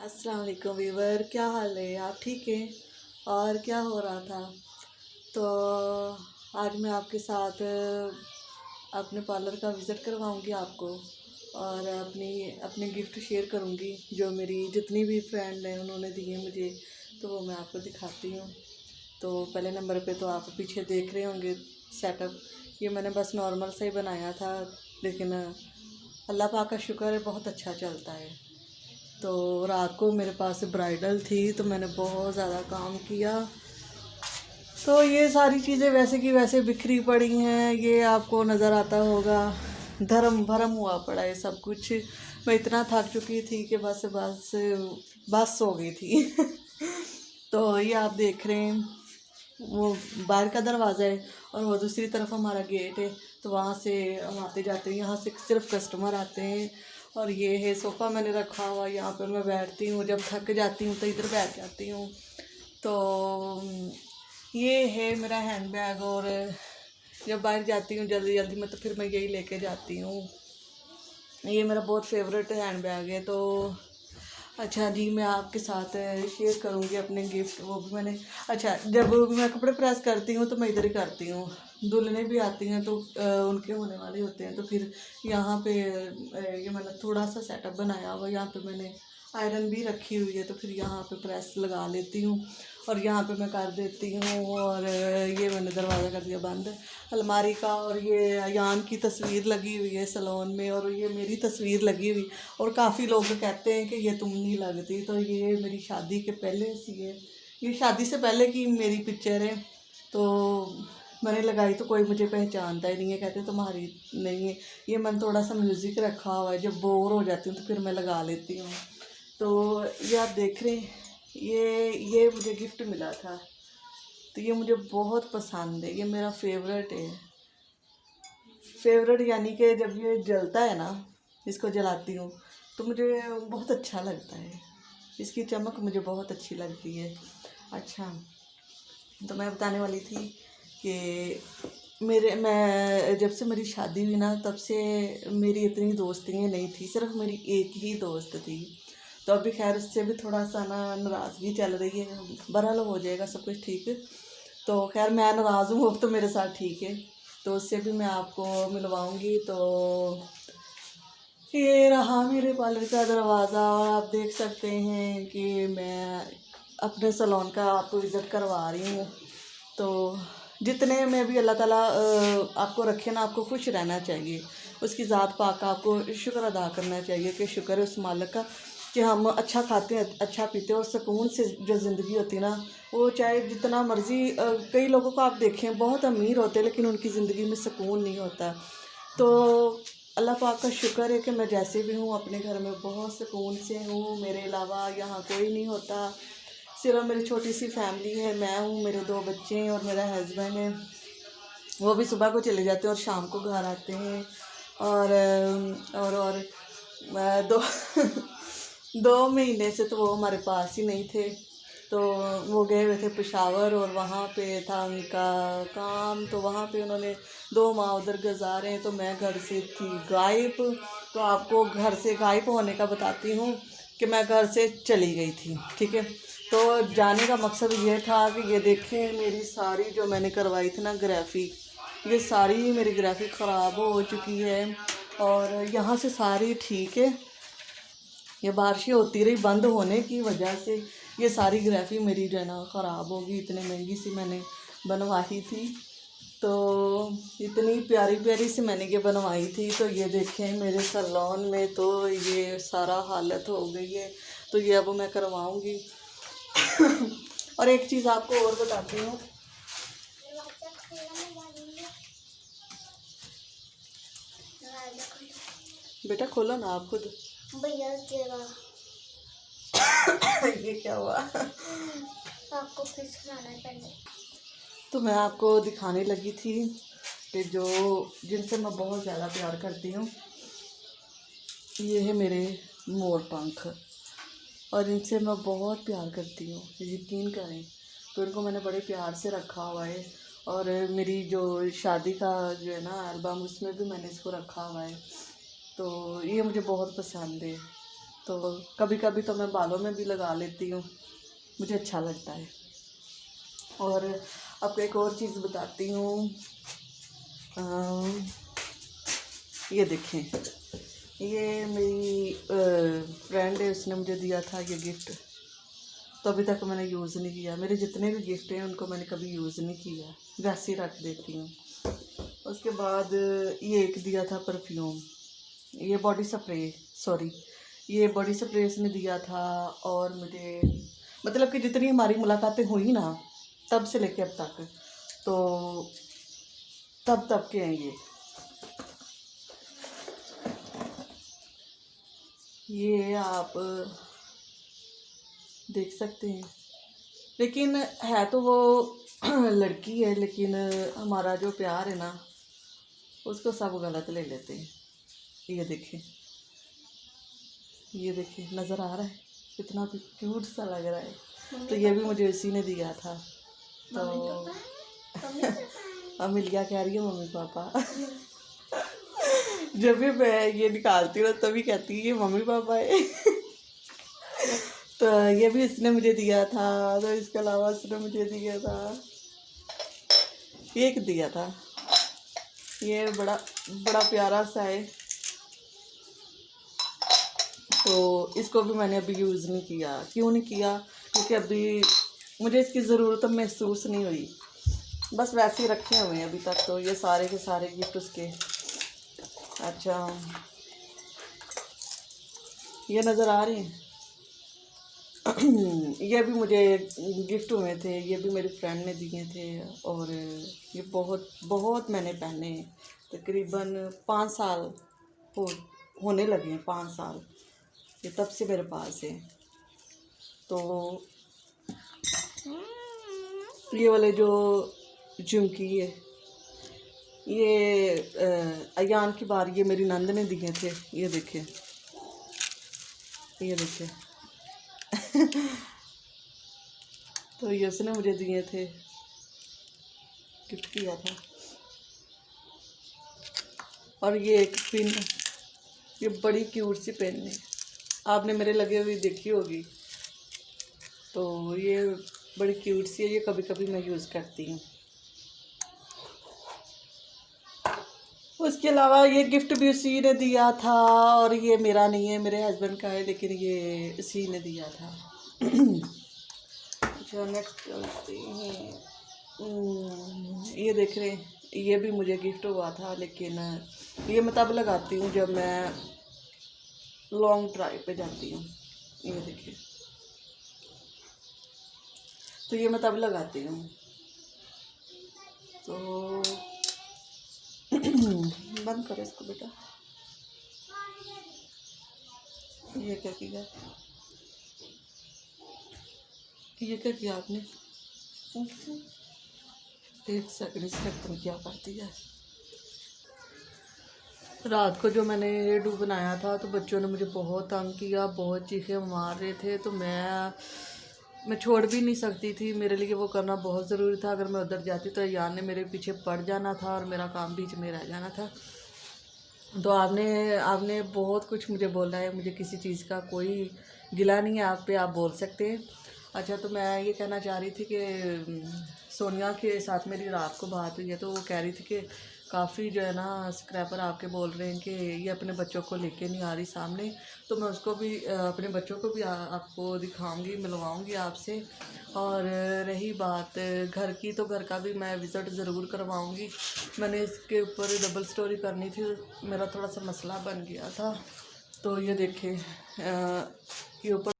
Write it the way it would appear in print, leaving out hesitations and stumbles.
अस्सलाम वालेकुम वीवर, क्या हाल है? आप ठीक हैं? और क्या हो रहा था? तो आज मैं आपके साथ अपने पार्लर का विज़िट करवाऊंगी आपको और अपनी अपने गिफ्ट शेयर करूंगी जो मेरी जितनी भी फ्रेंड हैं उन्होंने दिए मुझे, तो वो मैं आपको दिखाती हूँ। तो पहले नंबर पे तो आप पीछे देख रहे होंगे सेटअप, ये मैंने बस नॉर्मल सा ही बनाया था, लेकिन अल्लाह पाक का शुक्र है बहुत अच्छा चलता है। तो रात को मेरे पास ब्राइडल थी तो मैंने बहुत ज़्यादा काम किया, तो ये सारी चीज़ें वैसे की वैसे बिखरी पड़ी हैं, ये आपको नज़र आता होगा। धर्म भरम हुआ पड़ा है सब कुछ। मैं इतना थक चुकी थी कि बस बस बस हो गई थी तो ये आप देख रहे हैं, वो बाहर का दरवाज़ा है और वो दूसरी तरफ हमारा गेट है, तो वहाँ से हम आते जाते हैं, यहाँ से सिर्फ कस्टमर आते हैं। और ये है सोफ़ा मैंने रखा हुआ, यहाँ पे मैं बैठती हूँ, जब थक जाती हूँ तो इधर बैठ जाती हूँ। तो ये है मेरा हैंड बैग, और जब बाहर जाती हूँ जल्दी जल्दी में तो फिर मैं यही लेके जाती हूँ। ये मेरा बहुत फेवरेट हैंड बैग है। तो अच्छा जी, मैं आपके साथ शेयर करूँगी अपने गिफ्ट। वो भी मैंने, अच्छा, जब मैं कपड़े प्रेस करती हूँ तो मैं इधर ही करती हूँ। दुल्हनें भी आती हैं तो उनके होने वाले होते हैं, तो फिर यहाँ पे ये मैंने थोड़ा सा सेटअप बनाया हुआ, यहाँ पे मैंने आयरन भी रखी हुई है, तो फिर यहाँ पे प्रेस लगा लेती हूँ और यहाँ पे मैं कर देती हूँ। और ये मैंने दरवाज़ा कर दिया बंद अलमारी का। और ये अयान की तस्वीर लगी हुई है सलोन में, और ये मेरी तस्वीर लगी हुई, और काफ़ी लोग कहते हैं कि ये तुम नहीं लगती। तो ये मेरी शादी के पहले सी है, ये शादी से पहले की मेरी पिक्चर है। तो मैंने लगाई तो कोई मुझे पहचानता ही नहीं है, कहते तुम्हारी नहीं है। ये मैंने थोड़ा सा म्यूज़िक रखा हुआ है, जब बोर हो जाती हूँ तो फिर मैं लगा लेती हूँ। तो ये आप देख रहे हैं, ये मुझे गिफ्ट मिला था, तो ये मुझे बहुत पसंद है, ये मेरा फेवरेट है। फेवरेट यानी कि जब ये जलता है ना, इसको जलाती हूँ तो मुझे बहुत अच्छा लगता है, इसकी चमक मुझे बहुत अच्छी लगती है। अच्छा, तो मैं बताने वाली थी कि मैं जब से मेरी शादी हुई ना, तब से मेरी इतनी दोस्तियाँ नहीं थी, सिर्फ मेरी एक ही दोस्त थी। तो अभी खैर उससे भी थोड़ा सा ना नाराज़गी चल रही है, बहरहाल हो जाएगा सब कुछ ठीक। तो खैर मैं नाराज़ हूँ, अब तो मेरे साथ ठीक है, तो उससे भी मैं आपको मिलवाऊँगी। तो ये रहा मेरे पार्लर का दरवाज़ा, और आप देख सकते हैं कि मैं अपने सलोन का आपको विज़िट करवा रही हूँ। तो जितने में भी अल्लाह ताला आपको रखे ना, आपको खुश रहना चाहिए, उसकी ज़ात पाक का आपको शुक्र अदा करना चाहिए कि शुक्र है उस मालिक का कि हम अच्छा खाते हैं, अच्छा पीते हैं, और सुकून से जो ज़िंदगी होती है ना, वो चाहे जितना मर्ज़ी कई लोगों को आप देखें बहुत अमीर होते हैं लेकिन उनकी ज़िंदगी में सुकून नहीं होता। तो अल्लाह पाक का शुक्र है कि मैं जैसे भी हूँ अपने घर में बहुत सुकून से हूँ, मेरे अलावा यहाँ कोई नहीं होता, सिर्फ मेरी छोटी सी फैमिली है, मैं हूँ, मेरे 2 बच्चे हैं और मेरा हस्बैंड है। वो भी सुबह को चले जाते हैं और शाम को घर आते हैं। और दो 2 महीने से तो वो हमारे पास ही नहीं थे, तो वो गए हुए थे पेशावर, और वहाँ पे था उनका काम, तो वहाँ पे उन्होंने 2 माह उधर गुजारे। तो मैं घर से थी गायब, तो आपको घर से गायब होने का बताती हूँ कि मैं घर से चली गई थी, ठीक है। तो जाने का मकसद ये था कि ये देखें मेरी सारी जो मैंने करवाई थी ना ग्राफिक, ये सारी मेरी ग्राफिक ख़राब हो चुकी है, और यहाँ से सारी ठीक है, ये बारिशें होती रही बंद होने की वजह से ये सारी ग्राफिक मेरी जो है ना ख़राब होगी। इतनी महंगी सी मैंने बनवाई थी, तो इतनी प्यारी प्यारी सी मैंने ये बनवाई थी। तो ये देखें मेरे सैलून में तो ये सारा हालत हो गई है, तो ये अब मैं करवाऊँगी और एक चीज़ आपको और बताती हूँ, बेटा खोलो ना आप खुद, भैया ये क्या हुआ आपको फिर सुनाना पड़ेगा। तो मैं आपको दिखाने लगी थी कि जो जिनसे मैं बहुत ज़्यादा प्यार करती हूँ, ये है मेरे मोर पंख, और इनसे मैं बहुत प्यार करती हूँ, यकीन करें। तो इनको मैंने बड़े प्यार से रखा हुआ है, और मेरी जो शादी का जो है ना एल्बम, उसमें भी मैंने इसको रखा हुआ है। तो ये मुझे बहुत पसंद है। तो कभी कभी तो मैं बालों में भी लगा लेती हूँ, मुझे अच्छा लगता है। और आपको एक और चीज़ बताती हूँ, ये देखें, ये मेरी फ्रेंड है, उसने मुझे दिया था ये गिफ्ट। तो अभी तक मैंने यूज़ नहीं किया। मेरे जितने भी गिफ्ट हैं उनको मैंने कभी यूज़ नहीं किया, वैसे ही रख देती हूँ। उसके बाद ये एक दिया था परफ्यूम, ये बॉडी स्प्रे, सॉरी ये बॉडी स्प्रे इसने दिया था। और मुझे मतलब कि जितनी हमारी मुलाकातें हुई ना तब से लेके अब तक, तो तब के हैं ये आप देख सकते हैं। लेकिन है तो वो लड़की है, लेकिन हमारा जो प्यार है ना उसको सब गलत ले लेते हैं। ये देखें, ये देखिए, नज़र आ रहा है कितना क्यूट सा लग रहा है। तो ये भी मुझे इसी ने दिया था। तो अमिलिया कह रही है मम्मी पापा। जब भी मैं ये निकालती हूँ तभी कहती है ये मम्मी पापा है। तो ये भी इसने मुझे दिया था। तो इसके अलावा इसने मुझे दिया था, एक दिया था, ये बड़ा बड़ा प्यारा सा है। तो इसको भी मैंने अभी यूज़ नहीं किया। क्यों नहीं किया? क्योंकि अभी मुझे इसकी ज़रूरत महसूस नहीं हुई, बस वैसे ही रखे हुए हैं अभी तक। तो ये सारे के सारे गिफ्ट उसके। अच्छा, ये नज़र आ रहे हैं। ये भी मुझे गिफ्ट हुए थे, ये भी मेरी फ्रेंड ने दिए थे। और ये बहुत बहुत मैंने पहने, तकरीबन 5 साल होने लगे हैं, 5 साल ये तब से मेरे पास है। तो ये वाले जो झुमकी है, ये अयान की बार ये मेरी नंद ने दिए थे। ये देखें, ये देखें। तो ये उसने मुझे दिए थे, गिफ्ट किया था। और ये एक पिन, ये बड़ी क्यूट सी पेन है, आपने मेरे लगे हुए देखी होगी। तो ये बड़ी क्यूट सी है, ये कभी कभी मैं यूज़ करती हूँ। उसके अलावा ये गिफ्ट भी उसी ने दिया था, और ये मेरा नहीं है, मेरे हस्बैंड का है, लेकिन ये इसी ने दिया था। अच्छा, नेक्स्ट चलते हैं। ये देख रहे हैं, ये भी मुझे गिफ्ट हुआ था, लेकिन ये मैं तब लगाती हूँ जब मैं लॉन्ग ड्राइव पे जाती हूँ। ये देखिए, तो ये मैं तब लगाती हूँ। तो बंद करो इसको बेटा। ये क्या किया, ये क्या किया आपने? एक सेकंड, इसने तुम क्या कर दिया? रात को जो मैंने लड्डू बनाया था तो बच्चों ने मुझे बहुत तंग किया, बहुत चीखे मार रहे थे। तो मैं छोड़ भी नहीं सकती थी, मेरे लिए वो करना बहुत ज़रूरी था। अगर मैं उधर जाती तो यार ने मेरे पीछे पड़ जाना था और मेरा काम बीच में रह जाना था। तो आपने बहुत कुछ मुझे बोला है, मुझे किसी चीज़ का कोई गिला नहीं है, आप पे आप बोल सकते हैं। अच्छा, तो मैं ये कहना चाह रही थी कि सोनिया के साथ मेरी रात को बात हुई है, तो वो कह रही थी कि काफ़ी जो है ना स्क्रैपर आपके बोल रहे हैं कि ये अपने बच्चों को लेके नहीं आ रही सामने। तो मैं उसको भी अपने बच्चों को भी आपको दिखाऊंगी, मिलवाऊंगी आपसे। और रही बात घर की, तो घर का भी मैं विज़िट ज़रूर करवाऊंगी। मैंने इसके ऊपर डबल स्टोरी करनी थी, मेरा थोड़ा सा मसला बन गया था। तो ये देखें, ये ऊपर